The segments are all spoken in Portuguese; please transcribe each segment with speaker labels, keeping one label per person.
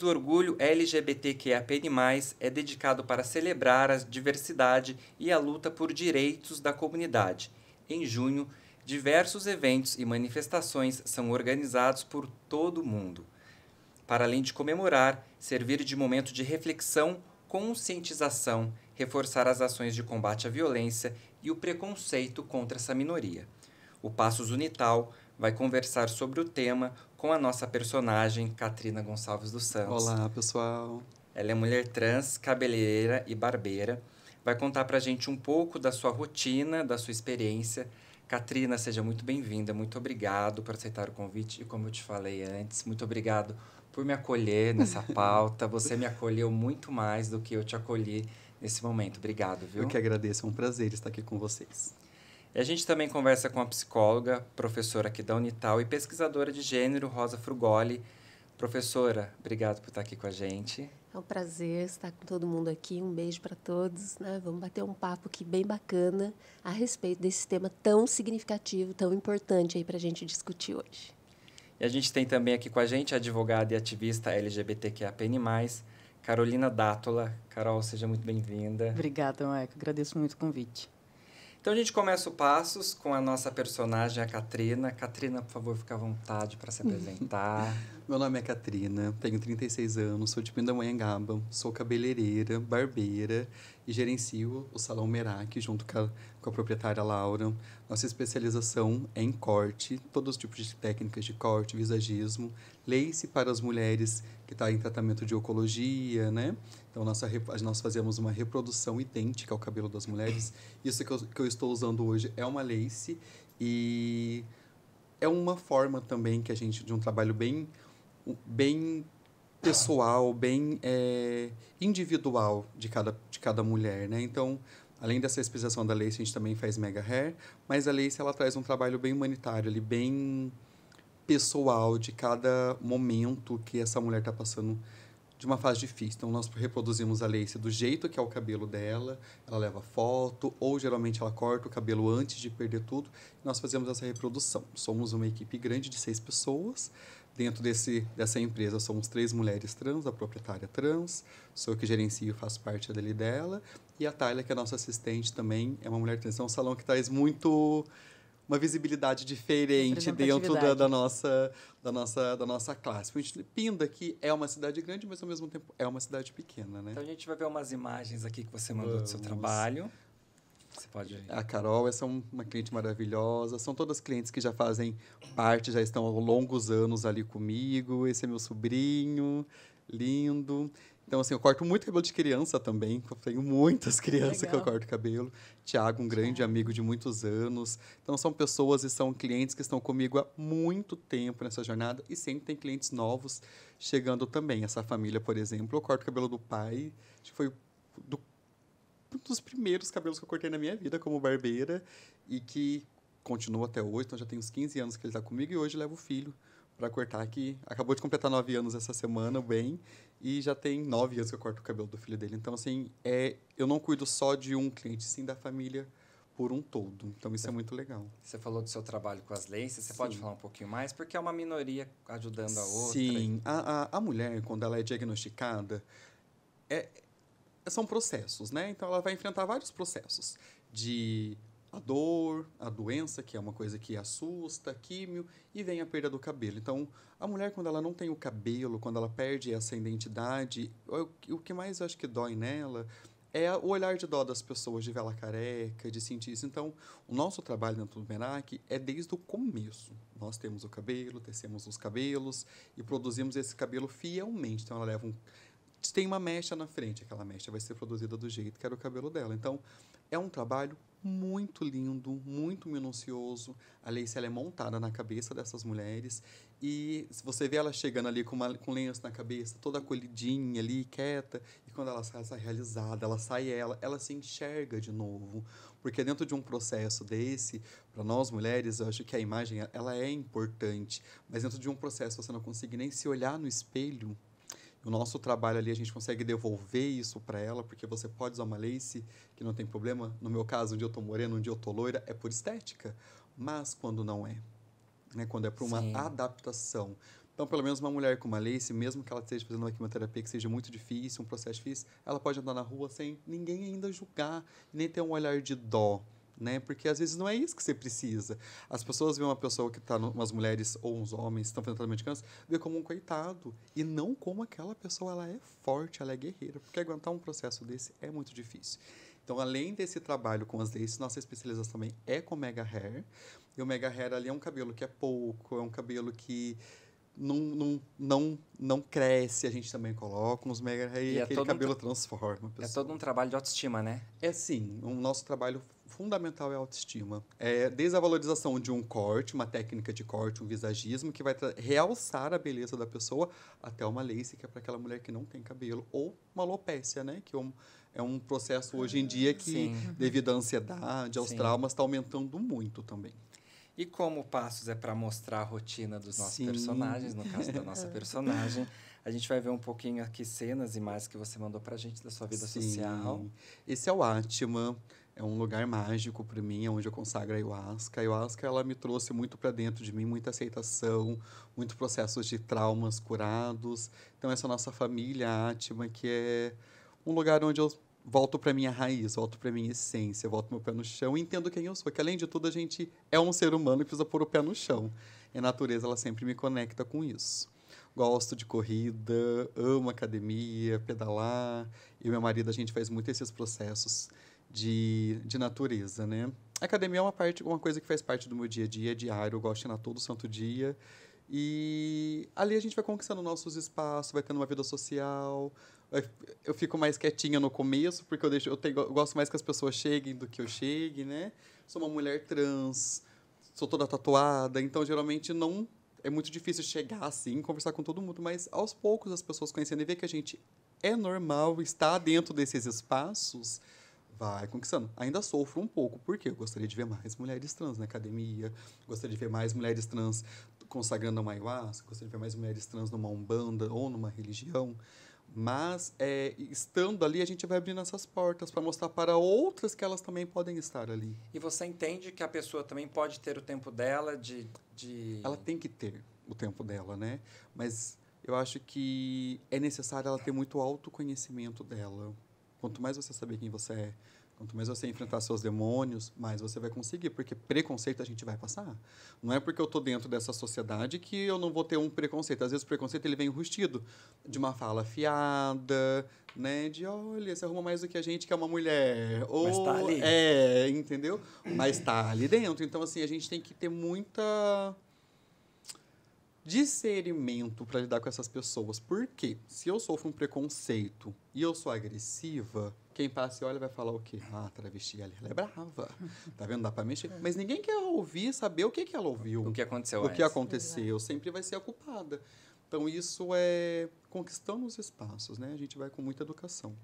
Speaker 1: do orgulho LGBTQIAPN+, é dedicado para celebrar a diversidade e a luta por direitos da comunidade. Em junho, diversos eventos e manifestações são organizados por todo o mundo, para além de comemorar, servir de momento de reflexão, conscientização, reforçar as ações de combate à violência e o preconceito contra essa minoria. O Passos Unital vai conversar sobre o tema com a nossa personagem, Catrina Gonçalves dos Santos.
Speaker 2: Olá, pessoal!
Speaker 1: Ela é mulher trans, cabeleireira e barbeira. Vai contar pra gente um pouco da sua rotina, da sua experiência. Catrina, seja muito bem-vinda. Muito obrigado por aceitar o convite. E como eu te falei antes, muito obrigado por me acolher nessa pauta. Você me acolheu muito mais do que eu te acolhi nesse momento. Obrigado, viu?
Speaker 2: Eu que agradeço, é um prazer estar aqui com vocês.
Speaker 1: E a gente também conversa com a psicóloga, professora aqui da Unital e pesquisadora de gênero, Rosa Frugoli. Professora, obrigado por estar aqui com a gente.
Speaker 3: É um prazer estar com todo mundo aqui. Um beijo para todos, né? Vamos bater um papo aqui bem bacana a respeito desse tema tão significativo, tão importante aí para a gente discutir hoje.
Speaker 1: E a gente tem também aqui com a gente a advogada e ativista LGBTQIAPN+, Carolina Dátola. Carol, seja muito bem-vinda.
Speaker 4: Obrigada, Maico. Agradeço muito o convite.
Speaker 1: Então, a gente começa o Passos com a nossa personagem, a Catrina. Catrina, por favor, fique à vontade para se apresentar.
Speaker 2: Meu nome é Catrina, tenho 36 anos, sou de Pindamonhangaba, sou cabeleireira, barbeira e gerencio o Salão Merak junto com a proprietária Laura. Nossa especialização é em corte, todos os tipos de técnicas de corte, visagismo, lace para as mulheres que estão em tratamento de oncologia, né? Então, nós fazemos uma reprodução idêntica ao cabelo das mulheres. Isso que eu estou usando hoje é uma lace e é uma forma também que a gente, de um trabalho bem pessoal, bem individual de cada mulher, né? Então, além dessa especialização da lace, a gente também faz mega hair, mas a lace ela traz um trabalho bem humanitário, ali, bem pessoal de cada momento que essa mulher está passando de uma fase difícil. Então, nós reproduzimos a lace do jeito que é o cabelo dela, ela leva foto, ou geralmente ela corta o cabelo antes de perder tudo, e nós fazemos essa reprodução. Somos uma equipe grande de 6 pessoas. Dentro dessa empresa, somos 3 mulheres trans, a proprietária trans, sou eu que gerencio e faço parte dali dela, e a Tayla, que é a nossa assistente também, é uma mulher trans. É um salão que traz uma visibilidade diferente dentro da nossa classe. Pinda que é uma cidade grande, mas ao mesmo tempo é uma cidade pequena, né?
Speaker 1: Então a gente vai ver umas imagens aqui que você mandou do seu trabalho. Você pode...
Speaker 2: A Carol, essa é uma cliente maravilhosa. São todas clientes que já fazem parte, já estão há longos anos ali comigo. Esse é meu sobrinho, lindo. Então, assim, eu corto muito cabelo de criança também. Eu tenho muitas crianças que eu corto cabelo. Tiago, um grande amigo de muitos anos. Então, são pessoas e são clientes que estão comigo há muito tempo nessa jornada. E sempre tem clientes novos chegando também. Essa família, por exemplo, eu corto o cabelo do pai. Acho que foi um dos primeiros cabelos que eu cortei na minha vida como barbeira. E que continua até hoje. Então, já tem uns 15 anos que ele está comigo. E hoje levo o filho para cortar, que acabou de completar 9 anos essa semana, bem, e já tem 9 anos que eu corto o cabelo do filho dele. Então, assim, eu não cuido só de um cliente, sim da família por um todo. Então, isso é muito legal.
Speaker 1: Você falou do seu trabalho com as laces, você
Speaker 2: Sim.
Speaker 1: pode falar um pouquinho mais? Porque é uma minoria ajudando a outra.
Speaker 2: Sim, a mulher, quando ela é diagnosticada, são processos, né? Então, ela vai enfrentar vários processos de a dor, a doença, que é uma coisa que assusta, químio, e vem a perda do cabelo. Então, a mulher, quando ela não tem o cabelo, quando ela perde essa identidade, o que mais eu acho que dói nela é o olhar de dó das pessoas, de ver ela careca, de sentir isso. Então, o nosso trabalho dentro do Merak é desde o começo. Nós temos o cabelo, tecemos os cabelos e produzimos esse cabelo fielmente. Então, ela leva tem uma mecha na frente, aquela mecha vai ser produzida do jeito que era o cabelo dela. Então, é um trabalho muito lindo, muito minucioso. A lace ela é montada na cabeça dessas mulheres e se você vê ela chegando ali com lenço na cabeça, toda acolhidinha ali, quieta, e quando ela sai realizada, ela se enxerga de novo. Porque dentro de um processo desse, para nós mulheres, eu acho que a imagem ela é importante, mas dentro de um processo você não consegue nem se olhar no espelho. O nosso trabalho ali, a gente consegue devolver isso para ela, porque você pode usar uma lace, que não tem problema. No meu caso, um dia eu estou morena, um dia eu estou loira, é por estética. Mas quando não é, né? Quando é para uma adaptação Então, pelo menos uma mulher com uma lace, mesmo que ela esteja fazendo uma quimioterapia que seja muito difícil, um processo difícil, ela pode andar na rua sem ninguém ainda julgar, nem ter um olhar de dó, né? Porque às vezes não é isso que você precisa. As pessoas veem uma pessoa que está, umas mulheres ou uns homens que estão fazendo tratamento de câncer, vê como um coitado. E não como aquela pessoa, ela é forte, ela é guerreira. Porque aguentar um processo desse é muito difícil. Então, além desse trabalho com as laces, nossa especialização também é com Mega Hair. E o Mega Hair ali é um cabelo que é pouco, é um cabelo que não cresce, a gente também coloca uns Mega Hair e aquele cabelo transforma.
Speaker 1: É todo um trabalho de autoestima, né?
Speaker 2: É sim, o nosso trabalho fundamental é a autoestima. É desde a valorização de um corte, uma técnica de corte, um visagismo, que vai realçar a beleza da pessoa, até uma lace, que é para aquela mulher que não tem cabelo, ou uma alopécia, né? Que é um processo hoje em dia que, devido à ansiedade, aos traumas, está aumentando muito também.
Speaker 1: E como o Passos é para mostrar a rotina dos nossos personagens, no caso da nossa personagem, a gente vai ver um pouquinho aqui cenas, imagens que você mandou para a gente da sua vida social.
Speaker 2: Esse é o Atma, é um lugar mágico para mim, onde eu consagro a ayahuasca. A ayahuasca, ela me trouxe muito para dentro de mim, muita aceitação, muitos processos de traumas curados. Então, essa nossa família Atma, que é um lugar onde eu volto para minha raiz, volto para minha essência, volto meu pé no chão e entendo quem eu sou. Que, além de tudo, a gente é um ser humano que precisa pôr o pé no chão. E a natureza, ela sempre me conecta com isso. Gosto de corrida, amo academia, pedalar. Eu e meu marido, a gente faz muito esses processos de natureza, né? A academia é uma coisa que faz parte do meu dia a dia, diário. Eu gosto de ir lá todo santo dia. E ali a gente vai conquistando nossos espaços, vai tendo uma vida social. Eu fico mais quietinha no começo, porque eu gosto mais que as pessoas cheguem do que eu chegue, né? Sou uma mulher trans, sou toda tatuada, então geralmente não é muito difícil chegar assim, conversar com todo mundo, mas aos poucos as pessoas conhecendo e ver que a gente é normal, está dentro desses espaços, vai conquistando. Ainda sofro um pouco, porque eu gostaria de ver mais mulheres trans na academia, gostaria de ver mais mulheres trans consagrando uma ayahuasca, gostaria de ver mais mulheres trans numa umbanda ou numa religião. Mas, estando ali, a gente vai abrindo essas portas para mostrar para outras que elas também podem estar ali.
Speaker 1: E você entende que a pessoa também pode ter o tempo dela de...
Speaker 2: Ela tem que ter o tempo dela, né? Mas eu acho que é necessário ela ter muito autoconhecimento dela. Quanto mais você saber quem você é, quanto mais você enfrentar seus demônios, mais você vai conseguir. Porque preconceito a gente vai passar. Não é porque eu estou dentro dessa sociedade que eu não vou ter um preconceito. Às vezes o preconceito ele vem enrustido de uma fala afiada, né? De, olha, você arruma mais do que a gente que é uma mulher. Ou,
Speaker 1: mas tá ali.
Speaker 2: Entendeu? Mas tá ali dentro. Então, assim, a gente tem que ter muita discernimento para lidar com essas pessoas. Porque se eu sofro um preconceito e eu sou agressiva, quem passa e olha vai falar o quê? Ah, a travesti ali, ela é brava. Tá vendo? Dá para mexer. Mas ninguém quer ouvir, saber o que ela ouviu.
Speaker 1: O que aconteceu
Speaker 2: O que aconteceu. Sempre vai ser a culpada. Então, isso é conquistando os espaços, né? A gente vai com muita educação.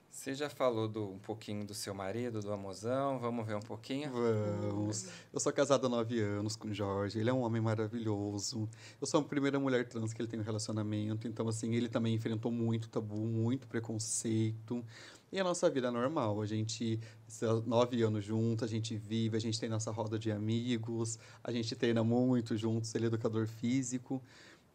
Speaker 1: Você já falou um pouquinho do seu marido, do Amozão. Vamos ver um pouquinho?
Speaker 2: Vamos. Eu sou casada há 9 anos com o Jorge. Ele é um homem maravilhoso. Eu sou a primeira mulher trans que ele tem um relacionamento. Então, assim, ele também enfrentou muito tabu, muito preconceito. E a nossa vida é normal. A gente, 9 anos juntos, a gente vive, a gente tem nossa roda de amigos, a gente treina muito juntos, ele é educador físico.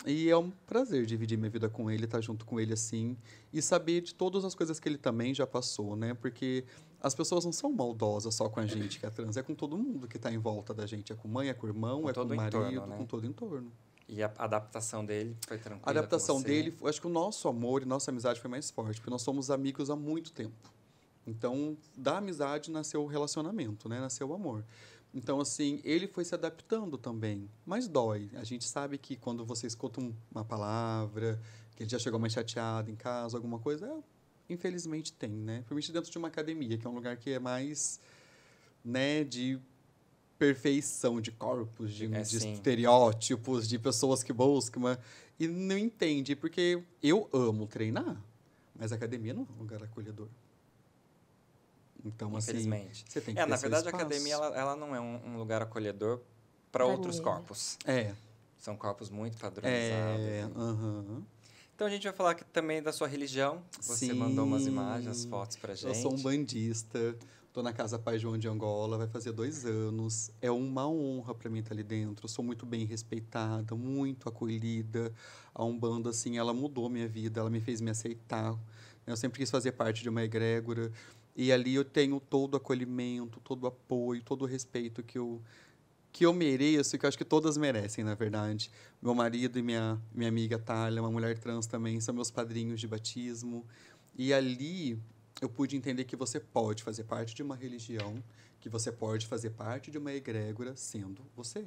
Speaker 2: E é um prazer dividir minha vida com ele, estar junto com ele assim, e saber de todas as coisas que ele também já passou, né? Porque as pessoas não são maldosas só com a gente que é trans, é com todo mundo que está em volta da gente. É com mãe, é com irmão,
Speaker 1: com
Speaker 2: é com o marido,
Speaker 1: entorno, né?
Speaker 2: com todo o entorno.
Speaker 1: E a adaptação dele foi tranquila?
Speaker 2: A adaptação dele, acho que o nosso amor e nossa amizade foi mais forte, porque nós somos amigos há muito tempo. Então, da amizade nasceu o relacionamento, né? Nasceu o amor. Então, assim, ele foi se adaptando também, mas dói. A gente sabe que quando você escuta uma palavra, que ele já chegou mais chateado em casa, alguma coisa, infelizmente tem, né? Principalmente dentro de uma academia, que é um lugar que é mais, né, de perfeição, de corpos, de estereótipos, de pessoas que buscam, e não entende, porque eu amo treinar, mas a academia não é um lugar acolhedor. Então,
Speaker 1: infelizmente.
Speaker 2: Assim, você tem que ter
Speaker 1: na verdade,
Speaker 2: seu
Speaker 1: a academia ela não é um lugar acolhedor para outros corpos. São corpos muito padronizados. Então, a gente vai falar aqui também da sua religião. Você mandou umas imagens, fotos pra gente.
Speaker 2: Eu sou um bandista. Tô na Casa Pai João de Angola, vai fazer 2 anos. É uma honra para mim estar ali dentro. Eu sou muito bem respeitada, muito acolhida. A Umbanda, assim, ela mudou minha vida, ela me fez me aceitar. Eu sempre quis fazer parte de uma egrégora. E ali eu tenho todo o acolhimento, todo o apoio, todo o respeito que eu mereço e que eu acho que todas merecem, na verdade. Meu marido e minha amiga Thalia, uma mulher trans também, são meus padrinhos de batismo. E ali eu pude entender que você pode fazer parte de uma religião, que você pode fazer parte de uma egrégora sendo você.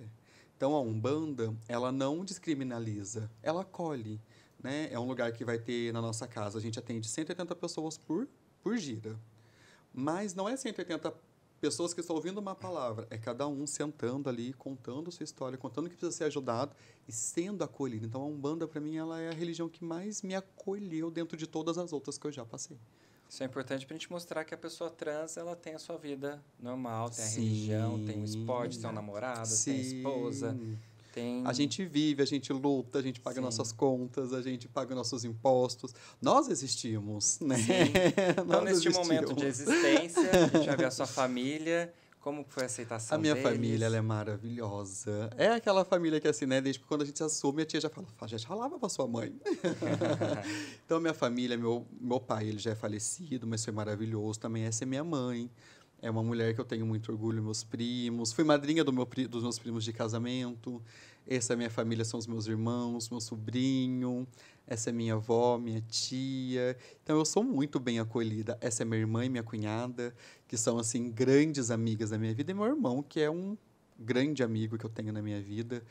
Speaker 2: Então, a Umbanda, ela não descriminaliza, ela acolhe. Né? É um lugar que vai ter na nossa casa, a gente atende 180 pessoas por gira. Mas não é 180 pessoas que estão ouvindo uma palavra, é cada um sentando ali, contando sua história, contando que precisa ser ajudado e sendo acolhido. Então, a Umbanda, para mim, ela é a religião que mais me acolheu dentro de todas as outras que eu já passei.
Speaker 1: Isso é importante para a gente mostrar que a pessoa trans, ela tem a sua vida normal, tem a
Speaker 2: Sim.
Speaker 1: religião, tem o esporte, tem o namorado, tem a esposa, tem...
Speaker 2: A gente vive, a gente luta, a gente paga
Speaker 1: Sim.
Speaker 2: nossas contas, a gente paga nossos impostos. Nós existimos, né?
Speaker 1: Sim. Então, neste momento de existência, a gente vai ver a sua família. Como foi a aceitação
Speaker 2: A minha
Speaker 1: deles?
Speaker 2: família, ela é maravilhosa. É aquela família que, assim, né? Desde que quando a gente se assume, a tia já fala, já falava pra sua mãe. Então, minha família, meu pai, ele já é falecido, mas foi maravilhoso. Também essa é minha mãe. É uma mulher que eu tenho muito orgulho, meus primos. Fui madrinha dos meus primos de casamento. Essa é a minha família, são os meus irmãos, meu sobrinho. Essa é minha avó, minha tia. Então, eu sou muito bem acolhida. Essa é minha irmã e minha cunhada, que são, assim, grandes amigas da minha vida. E meu irmão, que é um grande amigo que eu tenho na minha vida.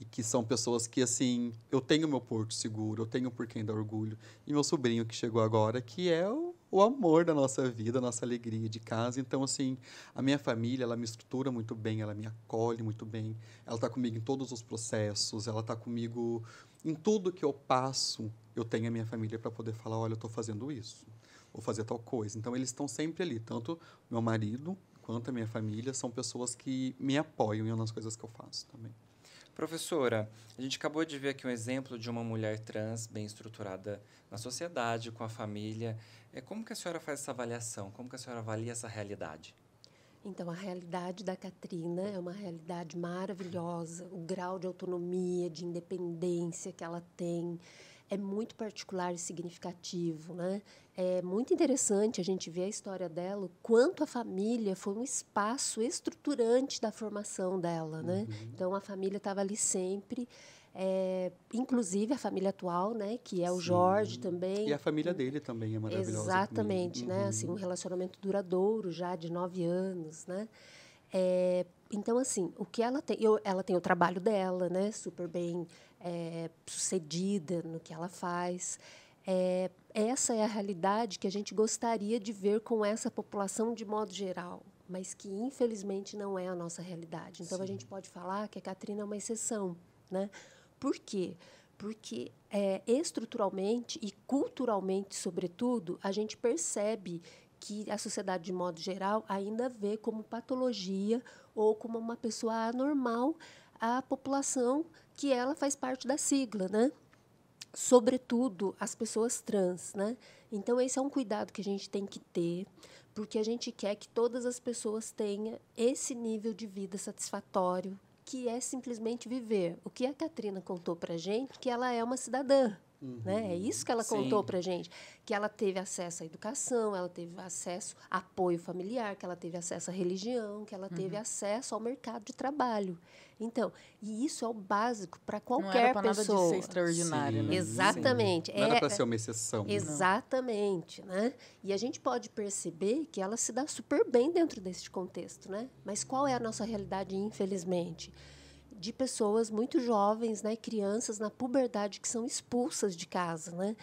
Speaker 2: E que são pessoas que, assim, eu tenho meu porto seguro, eu tenho por quem dar orgulho. E meu sobrinho, que chegou agora, que é o amor da nossa vida, a nossa alegria de casa. Então, assim, a minha família, ela me estrutura muito bem, ela me acolhe muito bem. Ela está comigo em todos os processos, ela está comigo em tudo que eu passo. Eu tenho a minha família para poder falar, olha, eu estou fazendo isso, vou fazer tal coisa. Então, eles estão sempre ali, tanto meu marido quanto a minha família, são pessoas que me apoiam nas coisas que eu faço também.
Speaker 1: Professora, a gente acabou de ver aqui um exemplo de uma mulher trans bem estruturada na sociedade, com a família. Como que a senhora faz essa avaliação? Como que a senhora avalia essa realidade?
Speaker 3: Então, a realidade da Catrina é uma realidade maravilhosa. O grau de autonomia, de independência que ela tem é muito particular e significativo, né? É muito interessante a gente ver a história dela, o quanto a família foi um espaço estruturante da formação dela, né? Então, a família estava ali sempre, inclusive a família atual, né? Que é o Jorge também.
Speaker 2: E a família dele também é maravilhosa.
Speaker 3: Exatamente, né? Assim, um relacionamento duradouro já de 9 anos, né? Então, assim, o que ela tem... ela tem o trabalho dela, né? Super bem sucedida no que ela faz. Essa é a realidade que a gente gostaria de ver com essa população de modo geral, mas que, infelizmente, não é a nossa realidade. Então, a gente pode falar que a Catrina é uma exceção, né? Por quê? Porque estruturalmente e culturalmente, sobretudo, a gente percebe que a sociedade, de modo geral, ainda vê como patologia ou como uma pessoa anormal a população que ela faz parte da sigla, né? Sobretudo as pessoas trans, né? Então, esse é um cuidado que a gente tem que ter, porque a gente quer que todas as pessoas tenham esse nível de vida satisfatório, que é simplesmente viver. O que a Catrina contou para a gente, que ela é uma cidadã. Né? É isso que ela contou para a gente, que ela teve acesso à educação, ela teve acesso a apoio familiar, que ela teve acesso à religião, que ela teve acesso ao mercado de trabalho. Então, e isso é o básico para qualquer
Speaker 4: pessoa. Não era para nada de ser extraordinário, né?
Speaker 3: Exatamente.
Speaker 2: Não era para ser uma exceção.
Speaker 3: Exatamente, né? E a gente pode perceber que ela se dá super bem dentro desse contexto, né? Mas qual é a nossa realidade, infelizmente? De pessoas muito jovens, né, crianças na puberdade que são expulsas de casa, né?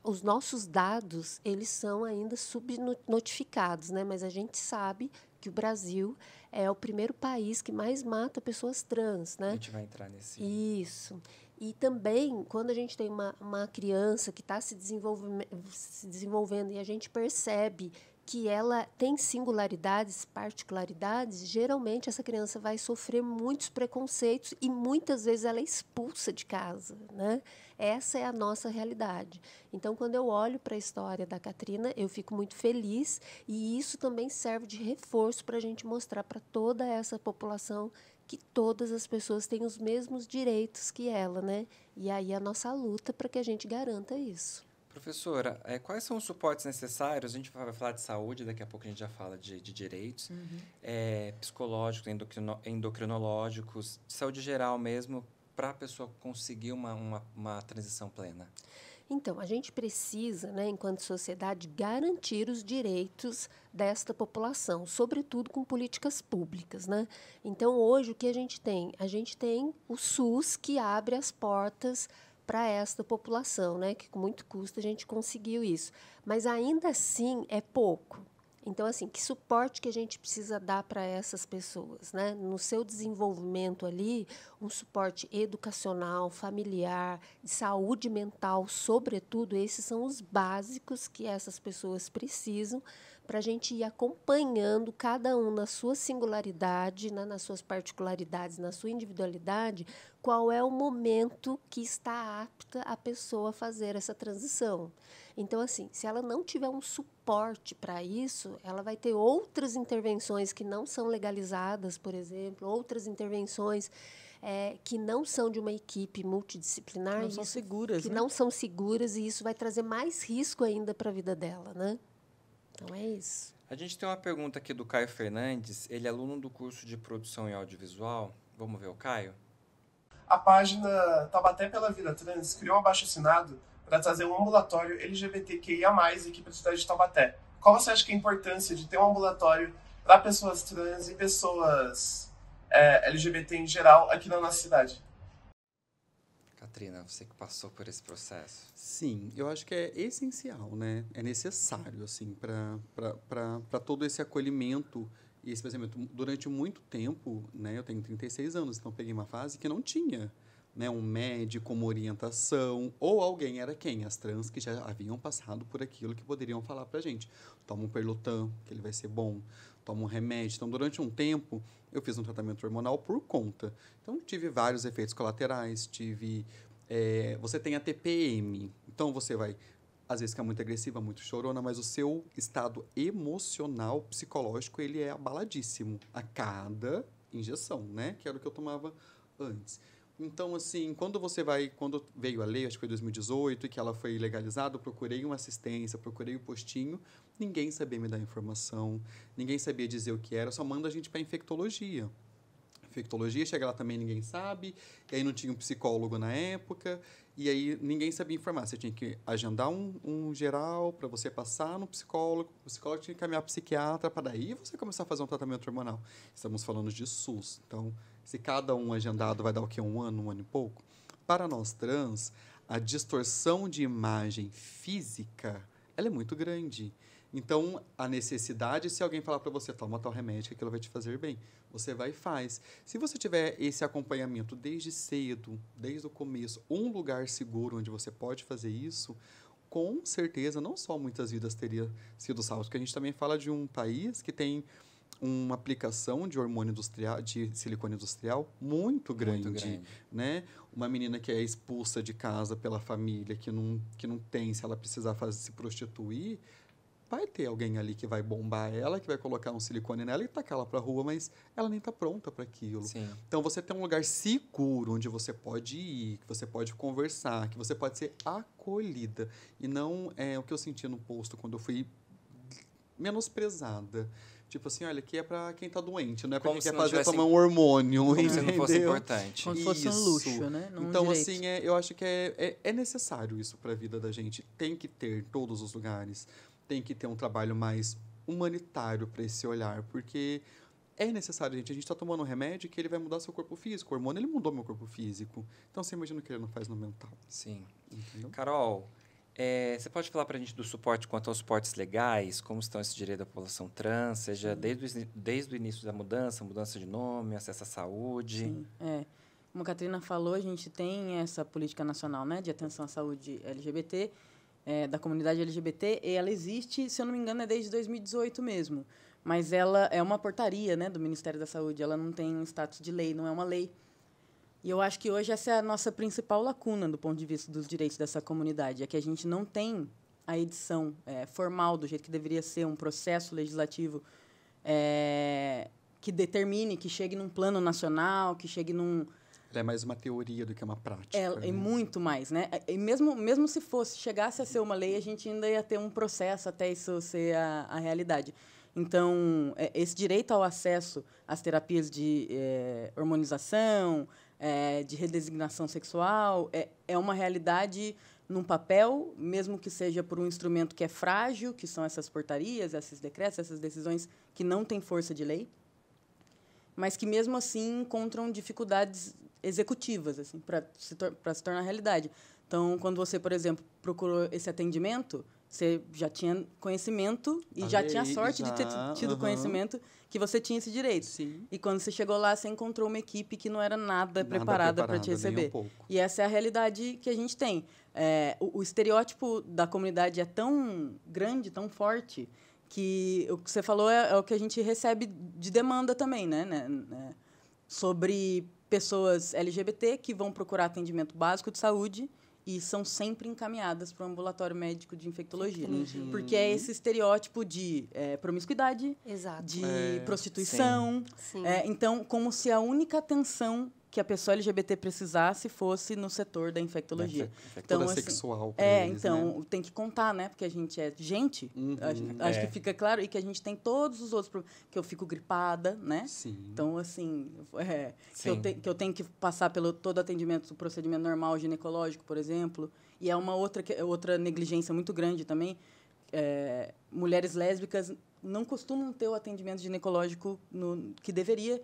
Speaker 3: Os nossos dados, eles são ainda subnotificados, né? Mas a gente sabe que o Brasil é o primeiro país que mais mata pessoas trans, né?
Speaker 1: A gente vai entrar nesse...
Speaker 3: Isso. E também, quando a gente tem uma criança que está se desenvolvendo e a gente percebe que ela tem singularidades, particularidades, geralmente essa criança vai sofrer muitos preconceitos e muitas vezes ela é expulsa de casa, né? Essa é a nossa realidade. Então, quando eu olho para a história da Katrina, eu fico muito feliz e isso também serve de reforço para a gente mostrar para toda essa população que todas as pessoas têm os mesmos direitos que ela, né? E aí a nossa luta para que a gente garanta isso.
Speaker 1: Professora, quais são os suportes necessários? A gente vai falar de saúde, daqui a pouco a gente já fala de direitos, psicológicos, endocrinológicos, de saúde geral mesmo, para a pessoa conseguir uma transição plena.
Speaker 3: Então, a gente precisa, né, enquanto sociedade, garantir os direitos desta população, sobretudo com políticas públicas, né? Então, hoje, o que a gente tem? A gente tem o SUS, que abre as portas para esta população, né? Que com muito custo a gente conseguiu isso. Mas ainda assim é pouco. Então, assim, que suporte que a gente precisa dar para essas pessoas, né? No seu desenvolvimento ali, um suporte educacional, familiar, de saúde mental, sobretudo, esses são os básicos que essas pessoas precisam para a gente ir acompanhando cada um na sua singularidade, né, nas suas particularidades, na sua individualidade, qual é o momento que está apta a pessoa a fazer essa transição. Então, assim, se ela não tiver um suporte para isso, ela vai ter outras intervenções que não são legalizadas, por exemplo, outras intervenções que não são de uma equipe multidisciplinar.
Speaker 4: Não são seguras,
Speaker 3: que
Speaker 4: né?
Speaker 3: não são seguras, e isso vai trazer mais risco ainda para a vida dela, né? Então, é isso.
Speaker 1: A gente tem uma pergunta aqui do Caio Fernandes, ele é aluno do curso de produção em audiovisual. Vamos ver o Caio?
Speaker 5: A página Taubaté pela Vida Trans criou um abaixo-assinado para trazer um ambulatório LGBTQIA+, aqui para a cidade de Taubaté. Qual você acha que é a importância de ter um ambulatório para pessoas trans e pessoas LGBT em geral aqui na nossa cidade?
Speaker 1: Katrina, você que passou por esse processo.
Speaker 2: Sim, eu acho que é essencial, né? É necessário, assim, para todo esse acolhimento e esse pensamento. Durante muito tempo, né? Eu tenho 36 anos, então peguei uma fase que não tinha, né, um médico, uma orientação, ou alguém era quem? As trans que já haviam passado por aquilo que poderiam falar pra gente. Toma um Perlotan, que ele vai ser bom. Toma um remédio. Então, durante um tempo, eu fiz um tratamento hormonal por conta. Então, tive vários efeitos colaterais, você tem a TPM, então você vai, às vezes, ficar muito agressiva, muito chorona, mas o seu estado emocional, psicológico, ele é abaladíssimo a cada injeção, né? Que era o que eu tomava antes. Então, assim, quando veio a lei, acho que foi em 2018, e que ela foi legalizada, eu procurei uma assistência, procurei o postinho, ninguém sabia me dar informação, ninguém sabia dizer o que era, só manda a gente para infectologia. Infectologia, chega lá também, ninguém sabe, e aí não tinha um psicólogo na época, e aí ninguém sabia informar. Você tinha que agendar um geral para você passar no psicólogo, o psicólogo tinha que encaminhar para o psiquiatra, para daí você começar a fazer um tratamento hormonal. Estamos falando de SUS, então, se cada um agendado vai dar o quê? Um ano e pouco? Para nós trans, a distorção de imagem física, ela é muito grande. Então, a necessidade, se alguém falar para você, toma tal remédio, que aquilo vai te fazer bem, você vai e faz. Se você tiver esse acompanhamento desde cedo, desde o começo, um lugar seguro onde você pode fazer isso, com certeza, não só muitas vidas teria sido salvas, porque a gente também fala de um país que tem uma aplicação de hormônio industrial, de silicone industrial muito grande, né? Uma menina que é expulsa de casa pela família, que não tem, se ela precisar se prostituir, vai ter alguém ali que vai bombar ela, que vai colocar um silicone nela e tacar ela para a rua, mas ela nem está pronta para aquilo.
Speaker 1: Sim.
Speaker 2: Então, você tem um lugar seguro onde você pode ir, que você pode conversar, que você pode ser acolhida. E não é o que eu senti no posto quando eu fui menosprezada. Tipo assim, olha, aqui é para quem está doente, não é para quem quer tomar um hormônio.
Speaker 1: Como se não fosse importante.
Speaker 4: Como se fosse um luxo, né? Não
Speaker 2: então, assim, eu acho que é necessário isso para a vida da gente. Tem que ter em todos os lugares. Tem que ter um trabalho mais humanitário para esse olhar, porque é necessário, gente. A gente está tomando um remédio que ele vai mudar seu corpo físico. O hormônio, ele mudou meu corpo físico. Então, você imagina o que ele não faz no mental.
Speaker 1: Sim.
Speaker 2: Entendeu?
Speaker 1: Carol, você pode falar para a gente do suporte quanto aos suportes legais? Como estão esse direito da população trans? Seja desde o início da mudança de nome, acesso à saúde?
Speaker 4: Sim, Como a Katrina falou, a gente tem essa política nacional, né, de atenção à saúde LGBT, da comunidade LGBT, e ela existe, se eu não me engano, é desde 2018 mesmo. Mas ela é uma portaria, né, do Ministério da Saúde, ela não tem um status de lei, não é uma lei. E eu acho que hoje essa é a nossa principal lacuna do ponto de vista dos direitos dessa comunidade, é que a gente não tem a edição formal do jeito que deveria ser, um processo legislativo que determine, que chegue num plano nacional, que chegue num...
Speaker 2: Ela é mais uma teoria do que uma prática.
Speaker 4: É muito mais, né? E mesmo se chegasse a ser uma lei, a gente ainda ia ter um processo até isso ser a realidade. Então, esse direito ao acesso às terapias de hormonização, de redesignação sexual, é uma realidade num papel, mesmo que seja por um instrumento que é frágil, que são essas portarias, esses decretos, essas decisões que não têm força de lei, mas que, mesmo assim, encontram dificuldades executivas assim, para se tornar realidade. Então, quando você, por exemplo, procurou esse atendimento, você já tinha conhecimento e já tinha a sorte de ter tido conhecimento que você tinha esse direito.
Speaker 2: Sim.
Speaker 4: E quando você chegou lá, você encontrou uma equipe que não era nada preparada para te receber. E essa é a realidade que a gente tem. O estereótipo da comunidade é tão grande, tão forte, que o que você falou é o que a gente recebe de demanda também, né? Sobre pessoas LGBT que vão procurar atendimento básico de saúde e são sempre encaminhadas para o ambulatório médico de infectologia. Porque é esse estereótipo de promiscuidade,
Speaker 3: Exato.
Speaker 4: de prostituição.
Speaker 3: Sim.
Speaker 4: Então, como se a única atenção que a pessoa LGBT precisasse fosse no setor da infectologia.
Speaker 2: Então, assim, sexual pra eles,
Speaker 4: então,
Speaker 2: né?
Speaker 4: Tem que contar, né? Porque a gente é gente, acho que fica claro, e que a gente tem todos os outros problemas, que eu fico gripada, né?
Speaker 2: Sim.
Speaker 4: Então, assim, que eu tenho que passar pelo todo atendimento do procedimento normal ginecológico, por exemplo, e é uma outra negligência muito grande também. Mulheres lésbicas não costumam ter o atendimento ginecológico que deveria,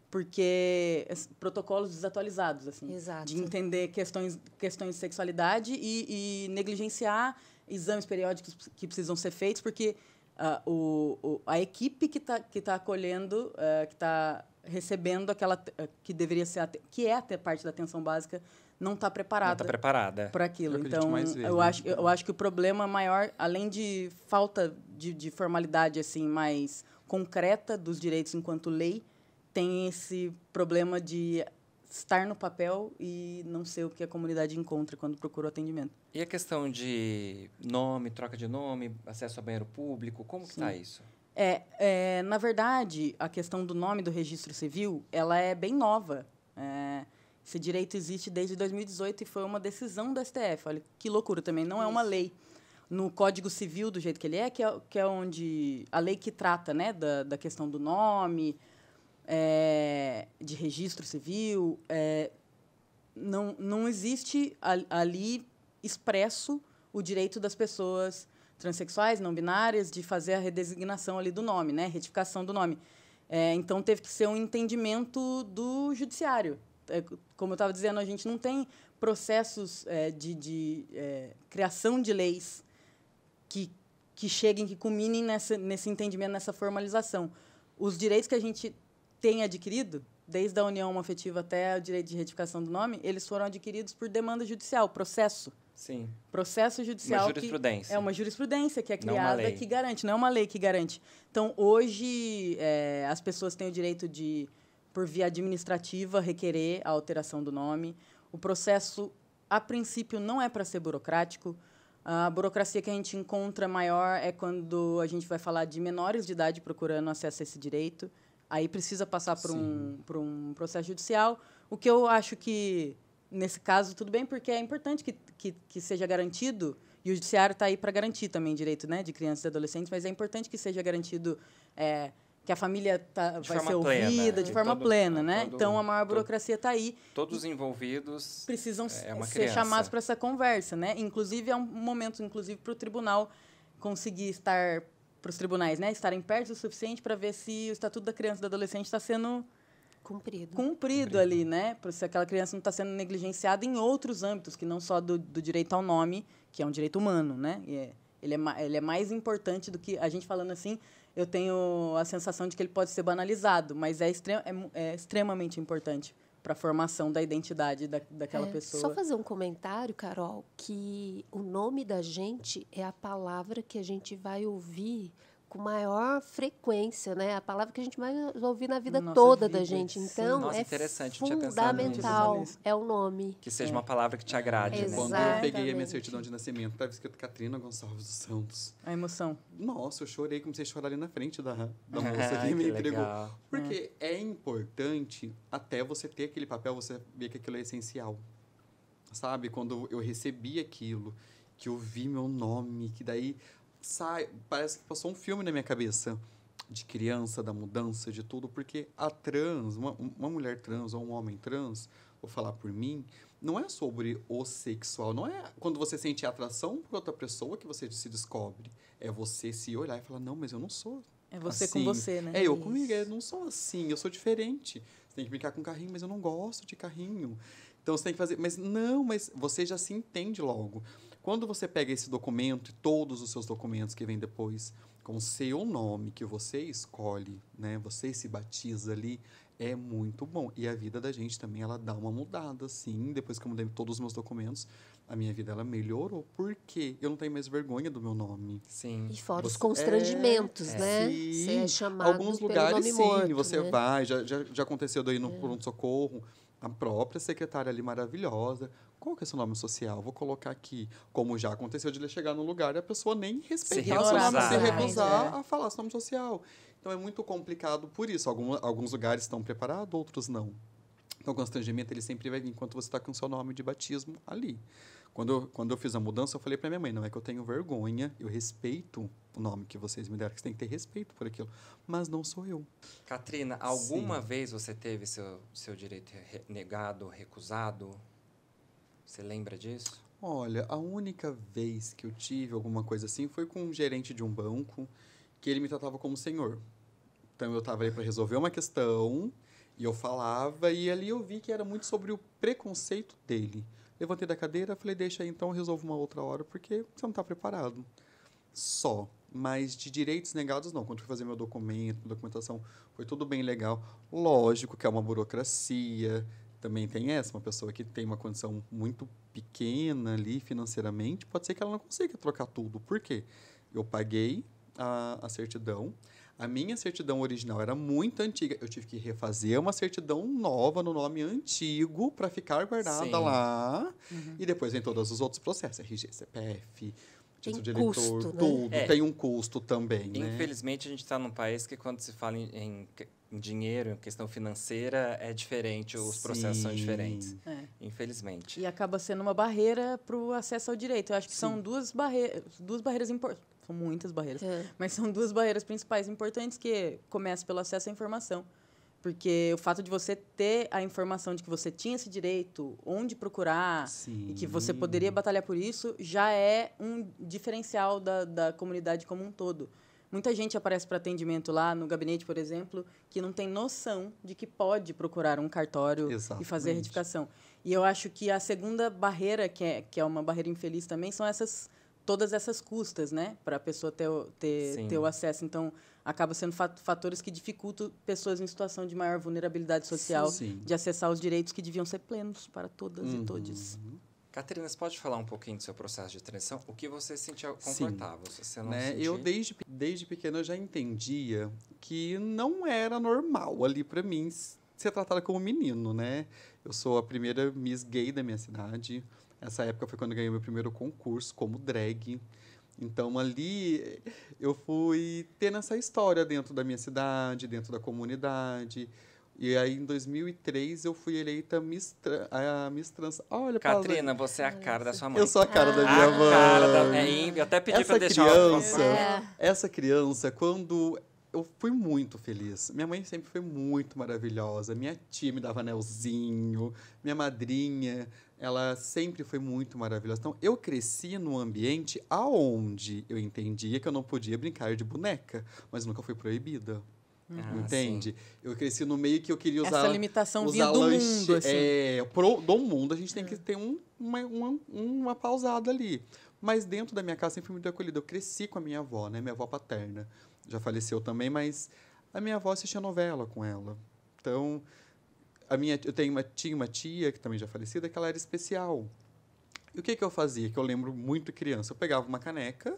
Speaker 4: porque protocolos desatualizados, assim,
Speaker 3: Exato.
Speaker 4: de entender questões de sexualidade e negligenciar exames periódicos que precisam ser feitos, porque a equipe que tá acolhendo, que está recebendo aquela que deveria ser que é até parte da atenção básica, não está preparada para aquilo. Então, eu acho que o problema maior, além de falta de formalidade assim mais concreta dos direitos enquanto lei, tem esse problema de estar no papel e não ser o que a comunidade encontra quando procura o atendimento.
Speaker 1: E a questão de nome, troca de nome, acesso a banheiro público, como que está isso?
Speaker 4: Na verdade, a questão do nome do registro civil, ela é bem nova. Esse direito existe desde 2018 e foi uma decisão do STF. Olha, que loucura também, não é uma lei. No Código Civil, do jeito que ele que é onde a lei que trata, né, da questão do nome, de registro civil, não existe ali expresso o direito das pessoas transexuais, não binárias, de fazer a redesignação ali do nome, né, retificação do nome. Então, teve que ser um entendimento do judiciário. Como eu estava dizendo, a gente não tem processos de criação de leis que cheguem, que culminem nesse entendimento, nessa formalização. Os direitos que a gente tem adquirido, desde a união homoafetiva até o direito de retificação do nome, eles foram adquiridos por demanda judicial, processo.
Speaker 1: Sim.
Speaker 4: Processo judicial.
Speaker 1: Uma jurisprudência.
Speaker 4: É uma jurisprudência que é criada, que garante, não é uma lei que garante. Então, hoje, as pessoas têm o direito de, por via administrativa, requerer a alteração do nome. O processo, a princípio, não é para ser burocrático. A burocracia que a gente encontra maior é quando a gente vai falar de menores de idade procurando acesso a esse direito. Aí precisa passar por um processo judicial, o que eu acho que, nesse caso, tudo bem, porque é importante que seja garantido, e o judiciário está aí para garantir também direito, né, de crianças e adolescentes, mas é importante que seja garantido que a família vai ser ouvida de forma plena, né? Então, a maior burocracia está aí.
Speaker 1: Todos os envolvidos
Speaker 4: precisam ser chamados para essa conversa, né? Inclusive, é um momento, para o tribunal conseguir estar... para os tribunais, né, estarem perto o suficiente para ver se o Estatuto da Criança e do Adolescente está sendo cumprido ali, né, se aquela criança não está sendo negligenciada em outros âmbitos, que não só do direito ao nome, que é um direito humano, né, ele é mais importante do que, a gente falando assim, eu tenho a sensação de que ele pode ser banalizado, mas é extremamente importante a formação da identidade daquela
Speaker 3: É,
Speaker 4: pessoa.
Speaker 3: só fazer um comentário, Carol, que o nome da gente é a palavra que a gente vai ouvir com maior frequência, né? A palavra que a gente vai ouvir na vida
Speaker 4: Nossa
Speaker 3: toda
Speaker 4: vida,
Speaker 3: da gente.
Speaker 4: sim.
Speaker 3: Então,
Speaker 1: Nossa,
Speaker 3: é
Speaker 1: interessante, não tinha pensado
Speaker 3: fundamental,
Speaker 4: nisso.
Speaker 3: é o nome.
Speaker 1: Que seja uma palavra que te agrade, né?
Speaker 2: Quando eu peguei a minha
Speaker 3: Exatamente.
Speaker 2: certidão de nascimento, estava escrito Catrina Gonçalves dos Santos.
Speaker 4: A emoção.
Speaker 2: Nossa, eu chorei, comecei a chorar ali na frente da moça
Speaker 1: Ai,
Speaker 2: que me
Speaker 1: que
Speaker 2: entregou.
Speaker 1: legal.
Speaker 2: Porque é importante, até você ter aquele papel, você ver que aquilo é essencial. Sabe? Quando eu recebi aquilo, que eu vi meu nome, que daí sai, parece que passou um filme na minha cabeça de criança, da mudança, de tudo, porque a trans, uma mulher trans ou um homem trans, vou falar por mim, não é sobre o sexual, não é quando você sente atração por outra pessoa que você se descobre. É você se olhar e falar, não, mas eu não sou
Speaker 4: É você
Speaker 2: assim.
Speaker 4: com você, né?
Speaker 2: É eu comigo, eu não sou assim, eu sou diferente. Você tem que brincar com carrinho, mas eu não gosto de carrinho. Então você tem que fazer, mas não, mas você já se entende logo. Quando você pega esse documento e todos os seus documentos que vêm depois, com o seu nome que você escolhe, né? Você se batiza ali, é muito bom. E a vida da gente também, ela dá uma mudada, assim. Depois que eu mudei todos os meus documentos, a minha vida, ela melhorou. Porque eu não tenho mais vergonha do meu nome.
Speaker 1: Sim.
Speaker 3: E fora os
Speaker 2: Você-
Speaker 3: constrangimentos, né?
Speaker 2: Sim.
Speaker 3: Você é chamado
Speaker 2: Alguns
Speaker 3: pelo
Speaker 2: lugares,
Speaker 3: nome
Speaker 2: sim,
Speaker 3: morto,
Speaker 2: você
Speaker 3: né?
Speaker 2: vai. Já aconteceu daí no pronto-socorro. A própria secretária ali, maravilhosa. Qual que é seu nome social? Vou colocar aqui. Como já aconteceu de ele chegar no lugar e a pessoa nem respeitar o seu nome,
Speaker 1: recusar,
Speaker 2: se
Speaker 1: né?
Speaker 2: recusar a falar seu nome social. Então, é muito complicado por isso. Alguns lugares estão preparados, outros não. Então, o constrangimento, ele sempre vai vir enquanto você está com o seu nome de batismo ali. Quando eu fiz a mudança, eu falei para minha mãe, não é que eu tenho vergonha, eu respeito o nome que vocês me deram, que você tem que ter respeito por aquilo. Mas não sou eu.
Speaker 1: Catrina, alguma
Speaker 2: Sim.
Speaker 1: vez você teve seu direito negado, recusado? Você lembra disso?
Speaker 2: Olha, a única vez que eu tive alguma coisa assim foi com um gerente de um banco, que ele me tratava como senhor. Então, eu estava ali para resolver uma questão, e eu falava, e ali eu vi que era muito sobre o preconceito dele. Levantei da cadeira, falei, deixa aí, então eu resolvo uma outra hora, porque você não está preparado. Só. Mas de direitos negados, não. Quando eu fui fazer meu documento, minha documentação, foi tudo bem legal. Lógico que é uma burocracia, também tem essa. Uma pessoa que tem uma condição muito pequena ali financeiramente, pode ser que ela não consiga trocar tudo. Por quê? Eu paguei a certidão. A minha certidão original era muito antiga. Eu tive que refazer uma certidão nova no nome antigo para ficar guardada
Speaker 1: Sim.
Speaker 2: lá. E depois vem todos os outros processos. RG, CPF, título de
Speaker 3: Tem
Speaker 2: eleitor,
Speaker 3: custo, né?
Speaker 2: tudo.
Speaker 1: É.
Speaker 2: Tem um custo também, né?
Speaker 1: Infelizmente, a gente está num país que, quando se fala em dinheiro, em questão financeira, é diferente, os processos são
Speaker 2: Sim.
Speaker 1: diferentes.
Speaker 4: É.
Speaker 1: Infelizmente.
Speaker 4: E acaba sendo uma barreira para o acesso ao direito. Eu acho que são duas barreiras importantes. São muitas barreiras.
Speaker 3: É.
Speaker 4: Mas são duas barreiras principais importantes, que começa pelo acesso à informação. Porque o fato de você ter a informação de que você tinha esse direito, onde procurar,
Speaker 2: Sim.
Speaker 4: e que você poderia batalhar por isso, já é um diferencial da comunidade como um todo. Muita gente aparece para atendimento lá no gabinete, por exemplo, que não tem noção de que pode procurar um cartório e fazer a
Speaker 2: Exatamente.
Speaker 4: retificação. E eu acho que a segunda barreira, que é uma barreira infeliz também, são todas essas custas, né? Para a pessoa
Speaker 1: Sim.
Speaker 4: ter o acesso. Então, acaba sendo fatores que dificultam pessoas em situação de maior vulnerabilidade social
Speaker 2: Sim.
Speaker 4: de acessar os direitos que deviam ser plenos para todas e todos.
Speaker 1: Catarina, você pode falar um pouquinho do seu processo de transição? O que você se sentia
Speaker 2: Sim.
Speaker 1: confortável? Se você não
Speaker 2: Né?
Speaker 1: sentia...
Speaker 2: Eu, desde pequeno, eu já entendia que não era normal ali para mim ser tratada como menino, né? Eu sou a primeira Miss Gay da minha cidade. Essa época foi quando eu ganhei meu primeiro concurso como drag. Então, ali, eu fui tendo essa história dentro da minha cidade, dentro da comunidade. E aí, em 2003, eu fui eleita a Miss Trans. Olha,
Speaker 1: Catarina, você é a cara da sua mãe.
Speaker 2: eu sou a cara da
Speaker 1: A
Speaker 2: minha mãe.
Speaker 1: cara da... Eu até pedi para deixar...
Speaker 2: Essa criança, quando... Eu fui muito feliz. Minha mãe sempre foi muito maravilhosa. Minha tia me dava anelzinho. Minha madrinha, ela sempre foi muito maravilhosa. Então, eu cresci num ambiente aonde eu entendia que eu não podia brincar de boneca, mas nunca fui proibida. Entende?
Speaker 1: Sim.
Speaker 2: Eu cresci no meio que eu queria usar...
Speaker 4: Essa limitação
Speaker 2: usar
Speaker 4: vinha do
Speaker 2: lanche,
Speaker 4: mundo, assim.
Speaker 2: do mundo, a gente tem que ter uma pausada ali. Mas dentro da minha casa sempre fui muito acolhida. Eu cresci com a minha avó, né? Minha avó paterna. Já faleceu também, mas a minha avó assistia novela com ela. Então, tinha uma tia, que também já falecida, que ela era especial. E o que eu fazia? Que eu lembro muito criança. Eu pegava uma caneca